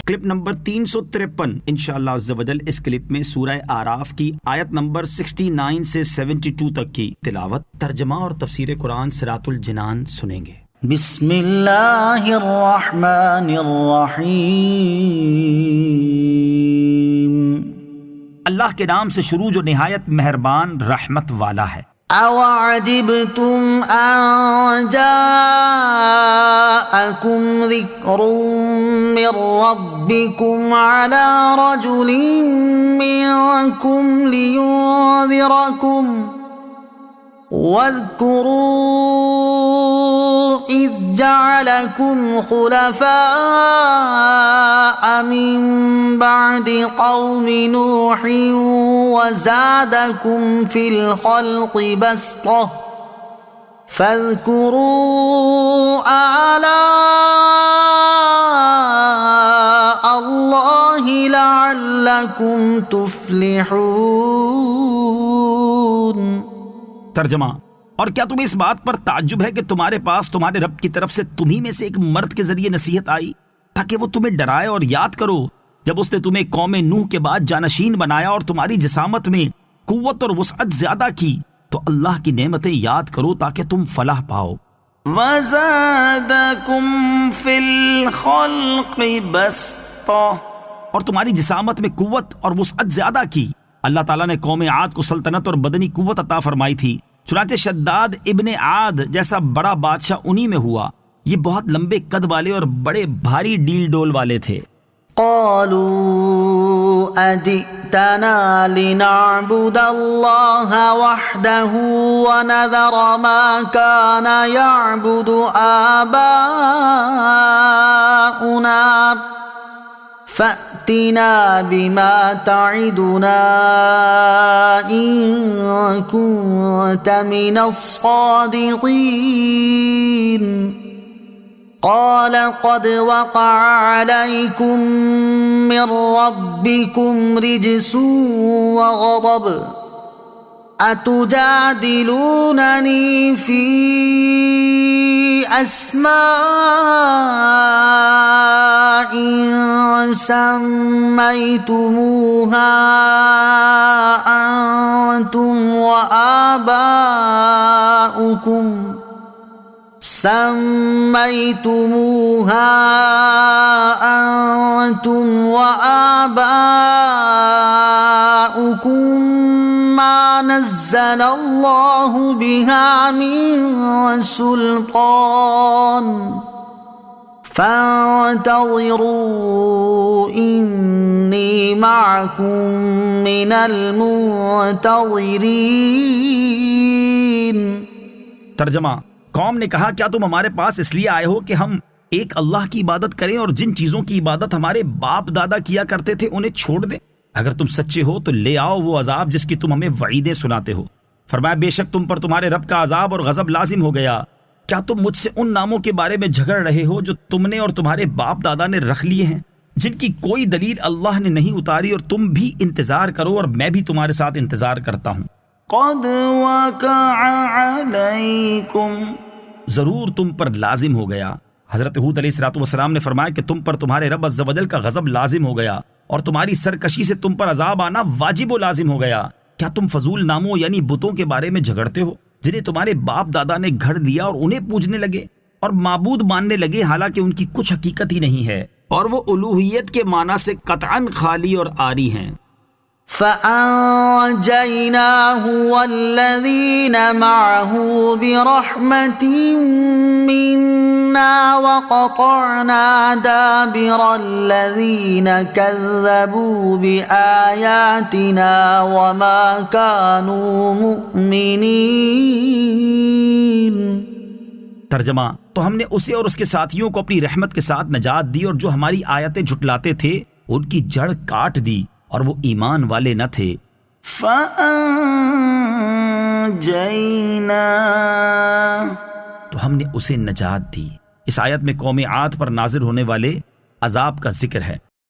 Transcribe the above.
Clip number 353 انشاءاللہ عز و جل۔ اس کلپ میں سورہ اعراف کی آیت نمبر 69 سے 72 تک کی تلاوت، ترجمہ اور تفسیر قرآن صراط الجنان سنیں گے۔ بسم اللہ الرحمن الرحیم۔ اللہ کے نام سے شروع جو نہایت مہربان رحمت والا ہے۔ اوعجبتم ان جاءکم ذکر من ربکم علی رجل منکم لینذرکم واذکروا اذ جعلکم خلفاء من بعد قوم نوح وزادکم فی الخلق بسطة فاذکروا آلاء اللہ لعلکم تفلحون۔ ترجمہ: اور کیا تمہیں اس بات پر تعجب ہے کہ تمہارے پاس تمہارے رب کی طرف سے تمہیں میں سے ایک مرد کے ذریعے نصیحت آئی تاکہ وہ تمہیں ڈرائے، اور یاد کرو جب اس نے تمہیں قوم نوح کے بعد جانشین بنایا اور تمہاری جسامت میں قوت اور وسعت زیادہ کی، تو اللہ کی نعمتیں یاد کرو تاکہ تم فلاح پاؤ۔ وَزَادَكُمْ فِي الْخَلْقِ بَسْطَةً، اور تمہاری جسامت میں قوت اور وسعت زیادہ کی۔ اللہ تعالیٰ نے قوم عاد کو سلطنت اور بدنی قوت عطا فرمائی تھی، چنانچہ شداد ابن عاد جیسا بڑا بادشاہ انہی میں ہوا۔ یہ بہت لمبے قد والے اور بڑے بھاری ڈیل ڈول والے تھے۔ قالوا اجئتنا لنعبد اللہ وحدہ ونذر ما كان يعبد آباؤنا فأتنا بما تعدنا إن كنت من الصادقين۔ قال قد وقع عليكم من ربكم رجس وغضب أتجادلونني في أسماء سميتموها أنتم وآباؤكم ما نزل الله بها من سلطان فانتظروا إني معكم من المنتظرين۔ ترجمہ: قوم نے کہا کیا تم ہمارے پاس اس لیے آئے ہو کہ ہم ایک اللہ کی عبادت کریں اور جن چیزوں کی عبادت ہمارے باپ دادا کیا کرتے تھے انہیں چھوڑ دیں؟ اگر تم سچے ہو تو لے آؤ وہ عذاب جس کی تم ہمیں وعیدیں سناتے ہو۔ فرمایا بے شک تم پر تمہارے رب کا عذاب اور غضب لازم ہو گیا۔ کیا تم مجھ سے ان ناموں کے بارے میں جھگڑ رہے ہو جو تم نے اور تمہارے باپ دادا نے رکھ لیے ہیں، جن کی کوئی دلیل اللہ نے نہیں اتاری، اور تم بھی انتظار کرو اور میں بھی تمہارے ساتھ انتظار کرتا ہوں۔ قد وقع علیکم، ضرور تم پر لازم ہو گیا۔ حضرت ہود علیہ السلام نے فرمایا کہ تم پر تمہارے رب عز و جل کا غضب لازم ہو گیا اور تمہاری سرکشی سے تم پر عذاب آنا واجب و لازم ہو گیا۔ کیا تم فضول ناموں یعنی بتوں کے بارے میں جھگڑتے ہو جنہیں تمہارے باپ دادا نے گھڑ لیا اور انہیں پوجنے لگے اور معبود ماننے لگے، حالانکہ ان کی کچھ حقیقت ہی نہیں ہے اور وہ الوہیت کے معنی سے قطعاً خالی اور عاری ہیں۔ فَأَنْجَيْنَاهُ وَالَّذِينَ مَعَهُ بِرَحْمَةٍ مِّنَّا وَقَطَعْنَا دَابِرَ الَّذِينَ كَذَّبُوا بِآيَاتِنَا وَمَا كَانُوا مُؤْمِنِينَ۔ ترجمہ: تو ہم نے اسے اور اس کے ساتھیوں کو اپنی رحمت کے ساتھ نجات دی، اور جو ہماری آیتیں جھٹلاتے تھے ان کی جڑ کاٹ دی اور وہ ایمان والے نہ تھے۔ فَأَنْجَيْنَا، تو ہم نے اسے نجات دی۔ اس آیت میں قوم عاد پر نازل ہونے والے عذاب کا ذکر ہے۔